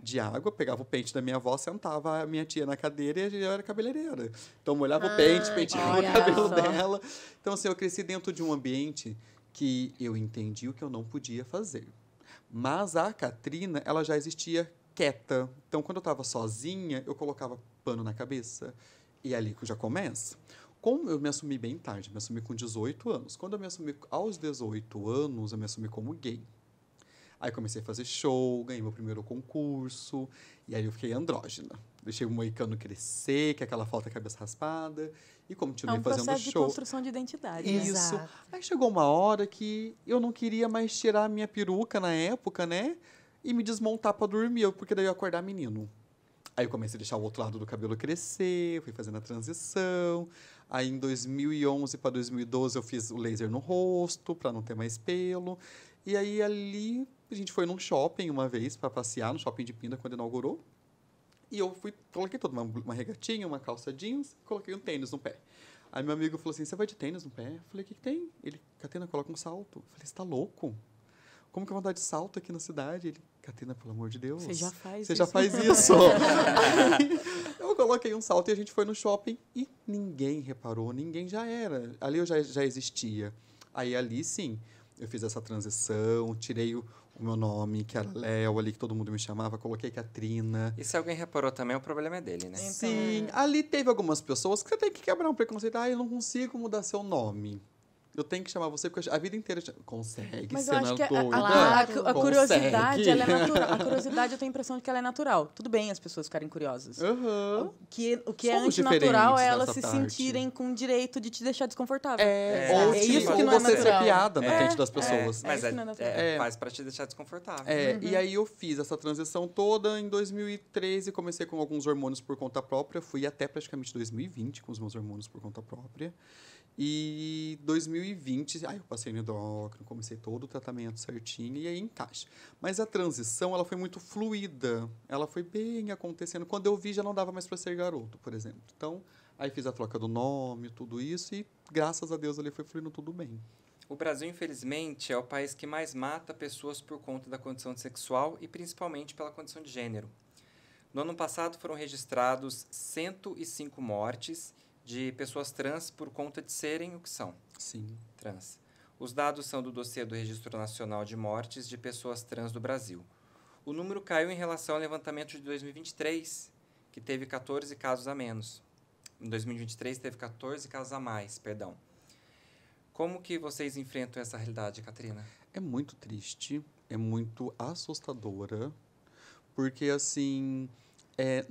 Speaker 2: de água, pegava o pente da minha avó, sentava a minha tia na cadeira e eu era cabeleireira. Então, molhava o pente, penteava o
Speaker 4: olha
Speaker 2: cabelo
Speaker 4: só.
Speaker 2: dela. Então, assim, eu cresci dentro de um ambiente que eu entendi o que eu não podia fazer. Mas a Katrina, ela já existia quieta. Então, quando eu estava sozinha, eu colocava pano na cabeça. E é ali que já começa. Como eu me assumi bem tarde, me assumi com 18 anos. Quando eu me assumi aos 18 anos, eu me assumi como gay. Aí comecei a fazer show, ganhei meu primeiro concurso, e aí eu fiquei andrógena. Deixei o moicano crescer, que é aquela falta cabeça raspada, e continuei fazendo
Speaker 4: processo de
Speaker 2: show.
Speaker 4: construção de identidade.
Speaker 2: Isso.
Speaker 3: Exato.
Speaker 2: Aí chegou uma hora que eu não queria mais tirar a minha peruca na época, né? E me desmontar pra dormir, porque daí eu ia acordar menino. Aí eu comecei a deixar o outro lado do cabelo crescer, fui fazendo a transição. Aí em 2011 para 2012 eu fiz o laser no rosto, para não ter mais pelo. E aí ali a gente foi num shopping uma vez para passear, no shopping de Pinda, quando inaugurou. E eu coloquei toda uma regatinha, uma calça jeans, coloquei um tênis no pé. Aí meu amigo falou assim, você vai de tênis no pé? Eu falei, o que tem? Ele, Catena, coloca um salto. Eu falei, você tá louco? Como que eu vou andar de salto aqui na cidade? Ele, Catena, pelo amor de Deus.
Speaker 4: Você já faz
Speaker 2: Você
Speaker 4: isso.
Speaker 2: já faz isso. Aí, eu coloquei um salto e a gente foi no shopping e ninguém reparou, ninguém já era. Ali eu já existia. Aí ali sim, eu fiz essa transição, tirei o meu nome, que era Léo, ali que todo mundo me chamava, coloquei Katrina.
Speaker 1: E se alguém reparou também, o problema é dele, né?
Speaker 2: Sim, ali teve algumas pessoas que você tem que quebrar um preconceito. Ah, eu não consigo mudar seu nome. Eu tenho que chamar você, porque a vida inteira... Consegue,
Speaker 4: Mas
Speaker 2: ser
Speaker 4: eu acho que
Speaker 2: doida.
Speaker 4: a curiosidade,
Speaker 2: Consegue.
Speaker 4: ela é natural. A curiosidade, eu tenho a impressão de que ela é natural. Tudo bem as pessoas ficarem curiosas.
Speaker 2: Aham.
Speaker 4: O que é
Speaker 2: Somos
Speaker 4: antinatural é
Speaker 2: diferentes
Speaker 4: elas
Speaker 2: nessa
Speaker 4: se
Speaker 2: parte.
Speaker 4: sentirem com o direito de te deixar desconfortável.
Speaker 2: Ou
Speaker 4: É
Speaker 2: te-
Speaker 4: isso que
Speaker 2: ou
Speaker 4: não é
Speaker 2: você ser
Speaker 4: natural.
Speaker 2: piada na frente das pessoas.
Speaker 1: Mas
Speaker 4: isso que não é natural.
Speaker 1: faz pra te deixar desconfortável.
Speaker 2: E aí eu fiz essa transição toda em 2013, comecei com alguns hormônios por conta própria, fui até praticamente 2020 com os meus hormônios por conta própria. E 2020, eu passei no endócrino, comecei todo o tratamento certinho e aí encaixa. Mas a transição, ela foi muito fluida, ela foi bem acontecendo. Quando eu vi, já não dava mais para ser garoto, por exemplo. Então, aí fiz a troca do nome, tudo isso e graças a Deus ali foi fluindo tudo bem.
Speaker 1: O Brasil, infelizmente, é o país que mais mata pessoas por conta da condição sexual e principalmente pela condição de gênero. No ano passado foram registrados 105 mortes de pessoas trans por conta de serem o que são,
Speaker 2: Sim.
Speaker 1: trans. Os dados são do dossiê do Registro Nacional de Mortes de Pessoas Trans do Brasil. O número caiu em relação ao levantamento de 2023, que teve 14 casos a menos. Em 2023 teve 14 casos a mais, perdão. Como que vocês enfrentam essa realidade, Katrina?
Speaker 2: É muito triste, é muito assustadora, porque, assim, é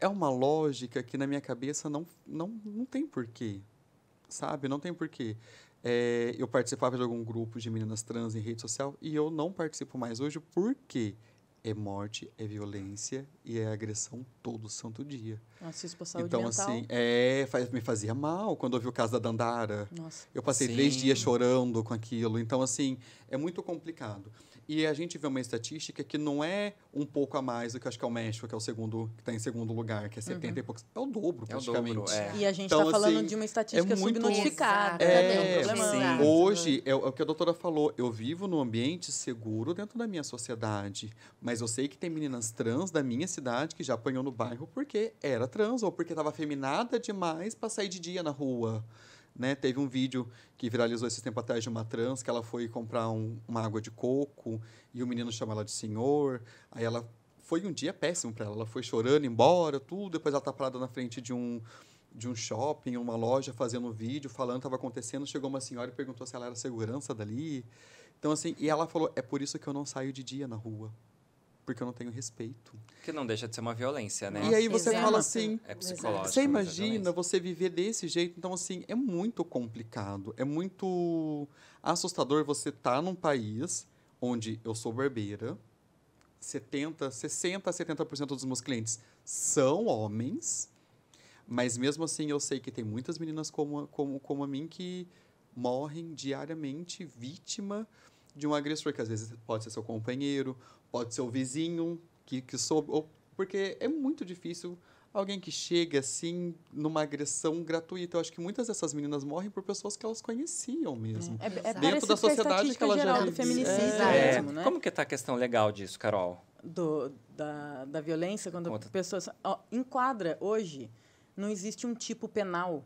Speaker 2: uma lógica que na minha cabeça não tem porquê, sabe? Não tem porquê. Eu participava de algum grupo de meninas trans em rede social e eu não participo mais hoje porque é morte, é violência e é agressão todo santo dia.
Speaker 4: Nossa, isso pra saúde
Speaker 2: Então,
Speaker 4: mental.
Speaker 2: assim, me fazia mal quando eu vi o caso da Dandara.
Speaker 4: Nossa.
Speaker 2: Eu passei
Speaker 1: Sim.
Speaker 2: 3 dias chorando com aquilo. Então, assim, é muito complicado. E a gente vê uma estatística que não é um pouco a mais do que acho que é o México, que é o segundo, que está em segundo lugar, que é 70 e poucos. É o dobro,
Speaker 1: É o
Speaker 2: praticamente.
Speaker 1: dobro, é.
Speaker 4: E a gente
Speaker 2: Então,
Speaker 4: está falando
Speaker 2: assim,
Speaker 4: de uma estatística
Speaker 2: é muito-
Speaker 4: subnotificada.
Speaker 3: Exato,
Speaker 4: também,
Speaker 2: é,
Speaker 4: um problemão.
Speaker 1: sim.
Speaker 2: Hoje, é o que a doutora falou, eu vivo num ambiente seguro dentro da minha sociedade, mas eu sei que tem meninas trans da minha cidade que já apanhou no bairro porque era trans ou porque estava afeminada demais para sair de dia na rua. Né? Teve um vídeo que viralizou esse tempo atrás de uma trans, que ela foi comprar uma água de coco e o menino chama ela de senhor. Aí ela foi um dia péssimo para ela. Ela foi chorando embora, tudo. Depois ela tá parada na frente de um shopping, uma loja, fazendo um vídeo, falando o que estava acontecendo. Chegou uma senhora e perguntou se ela era segurança dali. Então, assim, e ela falou, é por isso que eu não saio de dia na rua. Porque eu não tenho respeito.
Speaker 1: Que não deixa de ser uma violência, né?
Speaker 2: E aí você
Speaker 3: Exato.
Speaker 2: fala assim,
Speaker 1: É psicológico.
Speaker 2: você
Speaker 1: mas é
Speaker 2: imagina
Speaker 1: violência.
Speaker 2: você viver desse jeito? Então, assim, é muito complicado. É muito assustador você estar num país onde eu sou barbeira, 60 a 70% dos meus clientes são homens, mas mesmo assim eu sei que tem muitas meninas como a mim que morrem diariamente vítima de um agressor, que às vezes pode ser seu companheiro, pode ser o vizinho que soube... Porque é muito difícil alguém que chega, assim, numa agressão gratuita. Eu acho que muitas dessas meninas morrem por pessoas que elas conheciam mesmo.
Speaker 4: É
Speaker 3: Exato.
Speaker 2: Dentro da sociedade que ela já
Speaker 4: geral do
Speaker 2: vive.
Speaker 4: feminicídio
Speaker 3: É.
Speaker 4: mesmo, né?
Speaker 1: Como que está a questão legal disso, Carol?
Speaker 4: Da violência, quando
Speaker 1: Conta.
Speaker 4: pessoas... Ó, enquadra, hoje, não existe um tipo penal,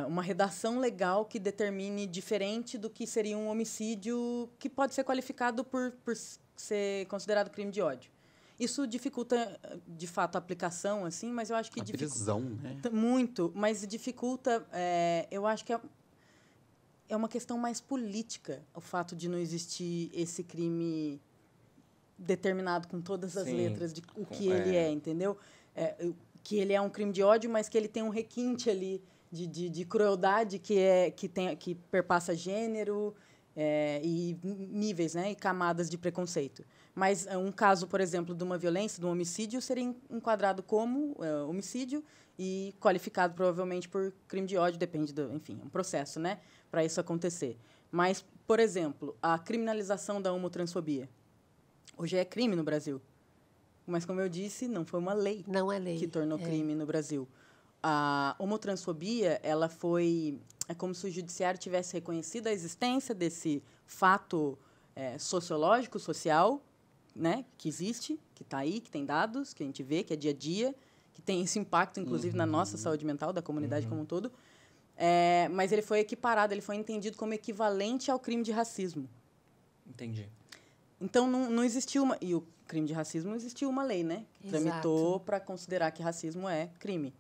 Speaker 4: uma redação legal que determine diferente do que seria um homicídio que pode ser qualificado por ser considerado crime de ódio. Isso dificulta, de fato, a aplicação, assim, mas eu acho que
Speaker 2: A prisão, né?
Speaker 4: muito, mas dificulta, eu acho que é uma questão mais política, o fato de não existir esse crime determinado com todas as
Speaker 1: Sim,
Speaker 4: letras de o que
Speaker 1: com-
Speaker 4: ele é, entendeu? Que ele é um crime de ódio, mas que ele tem um requinte ali de crueldade que perpassa gênero e níveis, né, e camadas de preconceito. Mas um caso, por exemplo, de uma violência, de um homicídio, seria enquadrado como homicídio e qualificado provavelmente por crime de ódio, depende enfim, um processo, né, para isso acontecer. Mas, por exemplo, a criminalização da homotransfobia. Hoje é crime no Brasil. Mas, como eu disse, não foi uma lei
Speaker 3: Não é lei.
Speaker 4: que tornou crime no Brasil. A homotransfobia, ela foi... É como se o judiciário tivesse reconhecido a existência desse fato sociológico, social, né, que existe, que está aí, que tem dados, que a gente vê, que é dia a dia, que tem esse impacto, inclusive, na nossa saúde mental, da comunidade como um todo. Mas ele foi equiparado, ele foi entendido como equivalente ao crime de racismo.
Speaker 1: Entendi.
Speaker 4: Então, não existiu uma... E o crime de racismo existiu uma lei, né? Que
Speaker 3: Exato.
Speaker 4: tramitou para considerar que racismo é crime.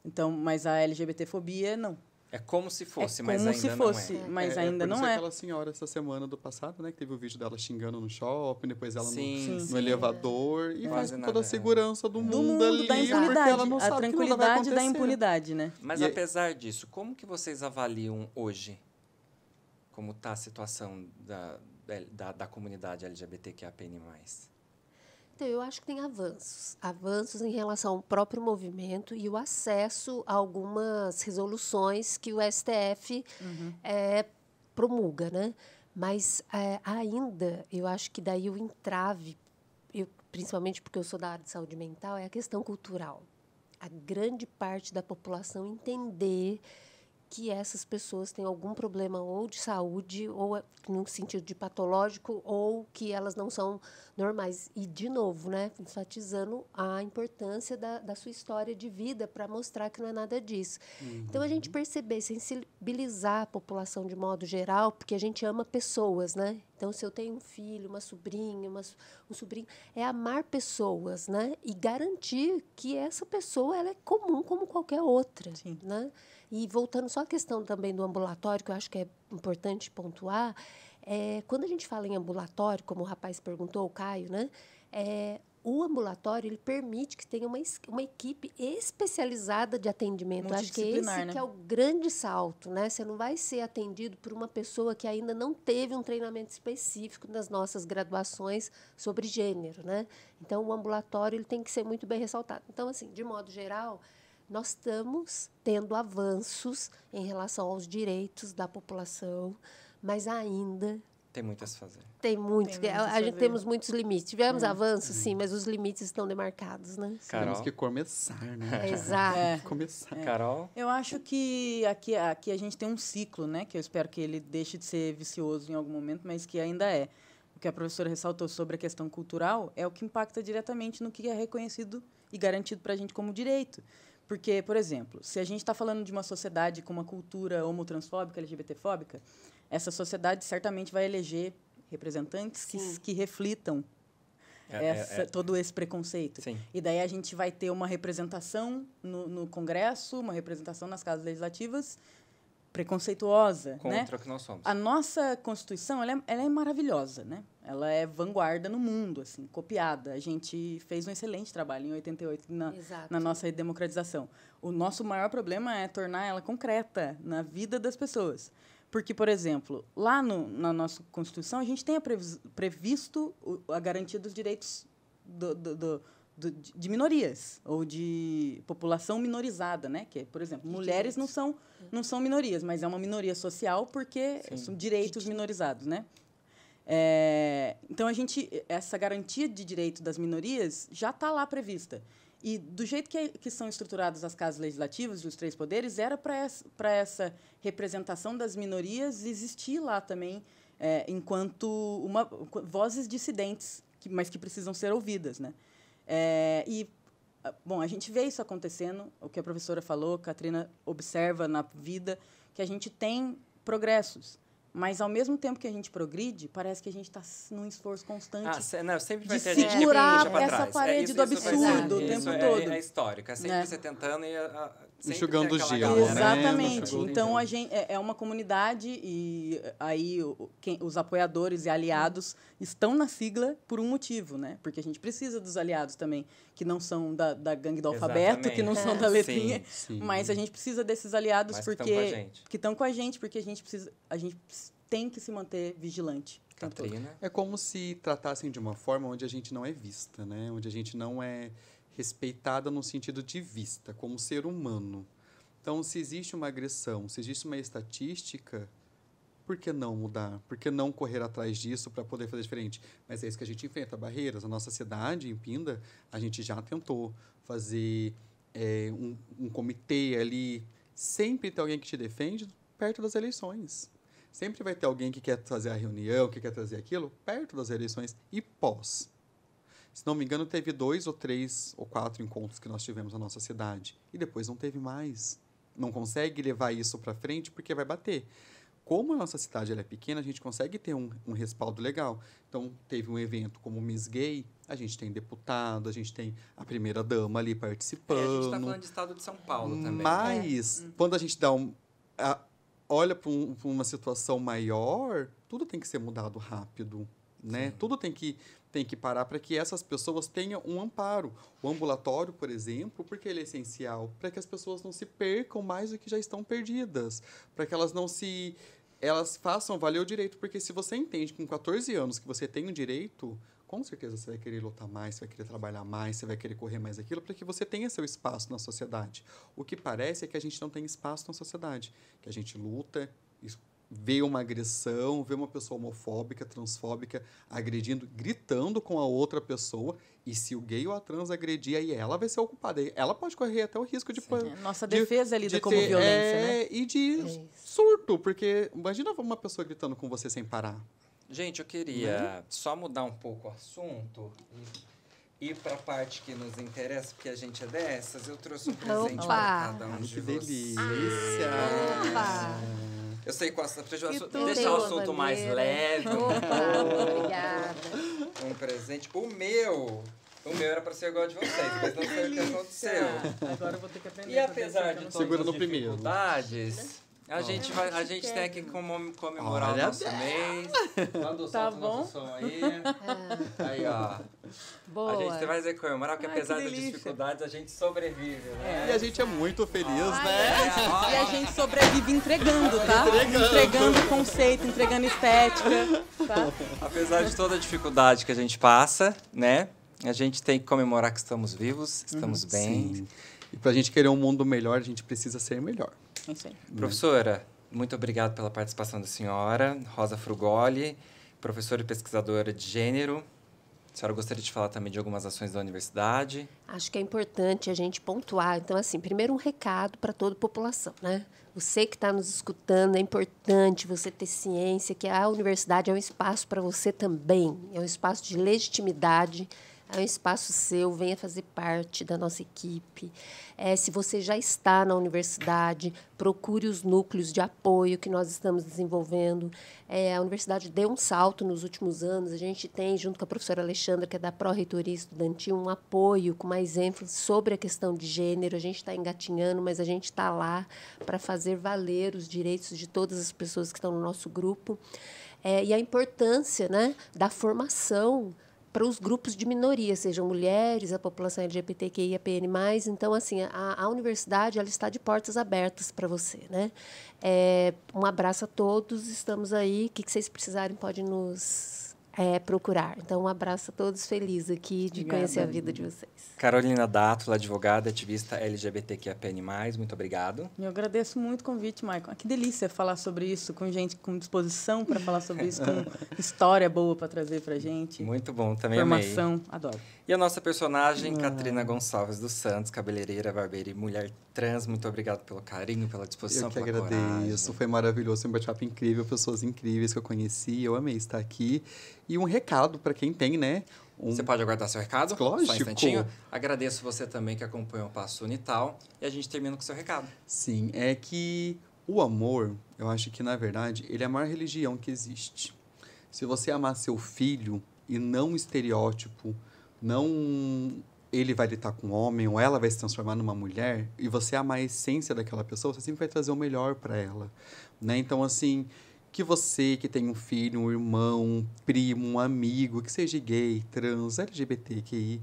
Speaker 4: Então, mas a LGBTfobia, não.
Speaker 1: É como se fosse,
Speaker 4: É
Speaker 1: mas
Speaker 4: como
Speaker 1: ainda
Speaker 4: se fosse,
Speaker 1: não é.
Speaker 4: mas ainda
Speaker 2: por isso
Speaker 4: não é.
Speaker 2: aquela senhora, essa semana do passado, né? Que teve o vídeo dela xingando no shopping, depois ela
Speaker 1: Sim,
Speaker 2: no elevador. E
Speaker 1: Quase
Speaker 2: faz com
Speaker 1: nada,
Speaker 2: toda a segurança do mundo ali,
Speaker 4: da
Speaker 2: porque
Speaker 4: impunidade,
Speaker 2: ela não
Speaker 4: a
Speaker 2: sabe que nada vai
Speaker 4: tranquilidade da
Speaker 2: acontecer.
Speaker 4: impunidade, né?
Speaker 1: Mas
Speaker 2: E-
Speaker 1: apesar disso, como que vocês avaliam hoje como está a situação da comunidade LGBTQIAPN+.
Speaker 3: Então, eu acho que tem avanços. Avanços em relação ao próprio movimento e o acesso a algumas resoluções que o STF promulga, né? Mas ainda, eu acho que daí o entrave, principalmente porque eu sou da área de saúde mental, é a questão cultural. A grande parte da população entender que essas pessoas têm algum problema ou de saúde, ou no sentido de patológico, ou que elas não são normais. E, de novo, né, enfatizando a importância da sua história de vida para mostrar que não é nada disso. Então, a gente perceber, sensibilizar a população de modo geral, porque a gente ama pessoas, né? Então, se eu tenho um filho, uma sobrinha, um sobrinho, é amar pessoas, né? E garantir que essa pessoa ela é comum como qualquer outra,
Speaker 4: Sim.
Speaker 3: né? E voltando só à questão também do ambulatório, que eu acho que é importante pontuar, quando a gente fala em ambulatório, como o rapaz perguntou, o Caio, né? O ambulatório ele permite que tenha uma equipe especializada de atendimento. Eu acho que esse
Speaker 4: Multidisciplinar, né?
Speaker 3: que é o grande salto, né? Você não vai ser atendido por uma pessoa que ainda não teve um treinamento específico nas nossas graduações sobre gênero, né? Então, o ambulatório ele tem que ser muito bem ressaltado. Então, assim, de modo geral, nós estamos tendo avanços em relação aos direitos da população, mas ainda
Speaker 1: Tem muito a se fazer.
Speaker 3: tem muitos.
Speaker 4: Tem muito a
Speaker 3: A gente
Speaker 4: fazer.
Speaker 3: temos muitos limites. Tivemos avanços, sim, mas os limites estão demarcados, né?
Speaker 1: Carol?
Speaker 2: Temos que começar, né?
Speaker 3: Exato.
Speaker 2: Tem que começar.
Speaker 1: Carol?
Speaker 4: Eu acho que aqui a gente tem um ciclo, né? Que eu espero que ele deixe de ser vicioso em algum momento, mas que ainda é. O que a professora ressaltou sobre a questão cultural é o que impacta diretamente no que é reconhecido e garantido para a gente como direito. Porque, por exemplo, se a gente está falando de uma sociedade com uma cultura homotransfóbica, LGBTfóbica, essa sociedade certamente vai eleger representantes que reflitam todo esse preconceito.
Speaker 1: Sim.
Speaker 4: E daí a gente vai ter uma representação no Congresso, uma representação nas casas legislativas preconceituosa, né?
Speaker 1: Contra o que nós somos.
Speaker 4: A nossa Constituição, ela é maravilhosa, né? Ela é vanguarda no mundo, assim, copiada. A gente fez um excelente trabalho em 88
Speaker 3: Exato.
Speaker 4: na nossa democratização. O nosso maior problema é tornar ela concreta na vida das pessoas. Porque, por exemplo, lá na nossa Constituição, a gente tem previsto a garantia dos direitos de minorias ou de população minorizada, né? Que, por exemplo, mulheres não são minorias, mas é uma minoria social porque são direitos minorizados, né? Então, essa garantia de direito das minorias já está lá prevista. E, do jeito que são estruturadas as casas legislativas e os 3 poderes, era para essa representação das minorias existir lá também, enquanto vozes dissidentes, mas que precisam ser ouvidas, né? Bom, a gente vê isso acontecendo, o que a professora falou, a Catrina observa na vida, que a gente tem progressos. Mas, ao mesmo tempo que a gente progride, parece que a gente está num esforço constante
Speaker 1: sempre vai
Speaker 4: de
Speaker 1: ter gente que
Speaker 4: segurar
Speaker 1: puxa pra
Speaker 4: essa
Speaker 1: trás.
Speaker 4: parede do absurdo o tempo todo.
Speaker 1: É histórico. É sempre você tentando e sempre
Speaker 2: enxugando o
Speaker 1: tem aquela
Speaker 2: gelo,
Speaker 1: galera,
Speaker 4: Exatamente.
Speaker 2: né?
Speaker 4: Então, é uma comunidade e aí os apoiadores e aliados estão na sigla por um motivo, né? Porque a gente precisa dos aliados também, que não são da gangue do alfabeto, que não são da letrinha,
Speaker 2: Sim.
Speaker 4: mas a gente precisa desses aliados
Speaker 1: Mas
Speaker 4: que estão com a gente, porque a gente tem que se manter vigilante.
Speaker 1: Catrina?
Speaker 2: É como se tratassem de uma forma onde a gente não é vista, né? Onde a gente não é respeitada no sentido de vista, como ser humano. Então, se existe uma agressão, se existe uma estatística, por que não mudar? Por que não correr atrás disso para poder fazer diferente? Mas é isso que a gente enfrenta, barreiras. A nossa cidade, em Pinda, a gente já tentou fazer um comitê ali. Sempre tem alguém que te defende perto das eleições. Sempre vai ter alguém que quer fazer a reunião, que quer trazer aquilo, perto das eleições e pós. Se não me engano, teve 2 ou 3 ou 4 encontros que nós tivemos na nossa cidade. E depois não teve mais. Não consegue levar isso para frente porque vai bater. Como a nossa cidade ela é pequena, a gente consegue ter um respaldo legal. Então, teve um evento como o Miss Gay, a gente tem deputado, a gente tem a primeira-dama ali participando.
Speaker 1: A gente está falando de estado de São Paulo também.
Speaker 2: Mas, quando a gente dá olha para uma situação maior, tudo tem que ser mudado rápido, né? Tudo tem que parar para que essas pessoas tenham um amparo. O ambulatório, por exemplo, porque ele é essencial para que as pessoas não se percam mais do que já estão perdidas, para que elas elas façam valer o direito, porque se você entende com 14 anos que você tem um direito, com certeza você vai querer lutar mais, você vai querer trabalhar mais, você vai querer correr mais aquilo, para que você tenha seu espaço na sociedade. O que parece é que a gente não tem espaço na sociedade, que a gente luta, vê uma agressão, vê uma pessoa homofóbica, transfóbica, agredindo, gritando com a outra pessoa, e se o gay ou a trans agredir, aí ela vai ser ocupada. Ela pode correr até o risco de...
Speaker 4: Nossa defesa lida como violência, né?
Speaker 2: E de surto, porque imagina uma pessoa gritando com você sem parar.
Speaker 1: Gente, eu queria só mudar um pouco o assunto e ir para a parte que nos interessa, porque a gente é dessas. Eu trouxe um presente para cada um de vocês.
Speaker 2: Que delícia!
Speaker 1: Eu sei qual deixar o assunto mais leve.
Speaker 3: Obrigada.
Speaker 1: Um presente. O meu era para ser igual de vocês, mas não sei o que aconteceu.
Speaker 4: Agora eu vou ter que aprender.
Speaker 1: E apesar de
Speaker 2: Segura
Speaker 1: todas
Speaker 2: no
Speaker 1: as
Speaker 2: primeiro.
Speaker 1: dificuldades, a gente tem que comemorar o nosso mês. Manda o nosso som aí. Aí, ó.
Speaker 3: Boa.
Speaker 1: A gente vai comemorar, porque apesar das dificuldades, a gente sobrevive, né?
Speaker 2: E a gente é muito feliz, né?
Speaker 4: E a gente sobrevive entregando, tá? Entregando conceito, entregando estética, tá?
Speaker 1: Apesar de toda a dificuldade que a gente passa, né? A gente tem que comemorar que estamos vivos, estamos bem.
Speaker 2: Sim. E para a gente querer um mundo melhor, a gente precisa ser melhor.
Speaker 4: É isso aí.
Speaker 1: Professora, muito obrigado pela participação da senhora, Rosa Frugoli, professora e pesquisadora de gênero. A senhora gostaria de falar também de algumas ações da universidade?
Speaker 3: Acho que é importante a gente pontuar. Então, assim, primeiro um recado para toda a população, né? Você que está nos escutando, é importante você ter ciência que a universidade é um espaço para você também. É um espaço de legitimidade, é um espaço seu, venha fazer parte da nossa equipe. Se você já está na universidade, procure os núcleos de apoio que nós estamos desenvolvendo. A universidade deu um salto nos últimos anos. A gente tem, junto com a professora Alexandra, que é da Pró-Reitoria Estudantil, um apoio com mais ênfase sobre a questão de gênero. A gente está engatinhando, mas a gente está lá para fazer valer os direitos de todas as pessoas que estão no nosso grupo. E a importância, né, da formação para os grupos de minoria, sejam mulheres, a população LGBTQIAPN+. Então, assim, a universidade ela está de portas abertas para você, né? Um abraço a todos, estamos aí. O que vocês precisarem, podem nos procurar. Então, um abraço a todos, feliz aqui de
Speaker 4: Obrigada.
Speaker 3: conhecer a vida de vocês.
Speaker 1: Carolina Dátulo, advogada, ativista LGBTQIAPN+, muito obrigado.
Speaker 4: Eu agradeço muito o convite, Maicon. Que delícia falar sobre isso, com gente com disposição para falar sobre isso, com história boa para trazer para gente.
Speaker 1: Muito bom, também amei.
Speaker 4: Informação, adoro.
Speaker 1: E a nossa personagem, Catrina Gonçalves dos Santos, cabeleireira, barbeira e mulher trans. Muito obrigado pelo carinho, pela disposição,
Speaker 2: Eu que
Speaker 1: pela
Speaker 2: agradeço.
Speaker 1: coragem.
Speaker 2: Foi maravilhoso, um bate-papo incrível, pessoas incríveis que eu conheci. Eu amei estar aqui. E um recado para quem tem, né?
Speaker 1: Você pode aguardar seu recado?
Speaker 2: Lógico.
Speaker 1: Só um instantinho. Agradeço você também que acompanhou o Passo Unital. E a gente termina com o seu recado.
Speaker 2: Sim, é que o amor, eu acho que, na verdade, ele é a maior religião que existe. Se você amar seu filho e não um estereótipo, não ele vai estar com um homem ou ela vai se transformar numa mulher, e você amar a essência daquela pessoa, você sempre vai trazer o melhor para ela, né? Então, assim, que você que tem um filho, um irmão, um primo, um amigo, que seja gay, trans, LGBTQI,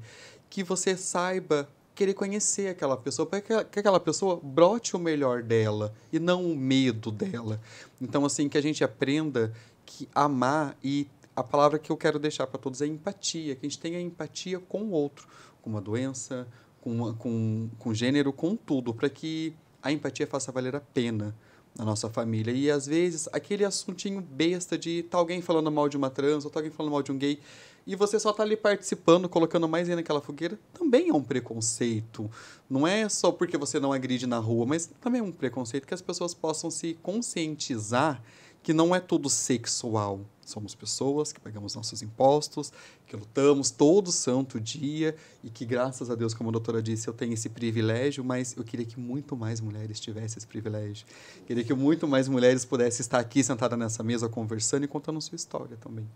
Speaker 2: que você saiba querer conhecer aquela pessoa, para que aquela pessoa brote o melhor dela e não o medo dela. Então, assim, que a gente aprenda que amar, e a palavra que eu quero deixar para todos é empatia, que a gente tenha empatia com o outro, com uma doença, com gênero, com tudo, para que a empatia faça valer a pena na nossa família. E, às vezes, aquele assuntinho besta de tá alguém falando mal de uma trans, ou tá alguém falando mal de um gay, e você só tá ali participando, colocando mais ainda naquela fogueira, também é um preconceito. Não é só porque você não agride na rua, mas também é um preconceito, que as pessoas possam se conscientizar que não é tudo sexual. Somos pessoas que pagamos nossos impostos, que lutamos todo santo dia, e que, graças a Deus, como a doutora disse, eu tenho esse privilégio, mas eu queria que muito mais mulheres tivessem esse privilégio. Queria que muito mais mulheres pudessem estar aqui sentadas nessa mesa conversando e contando sua história também.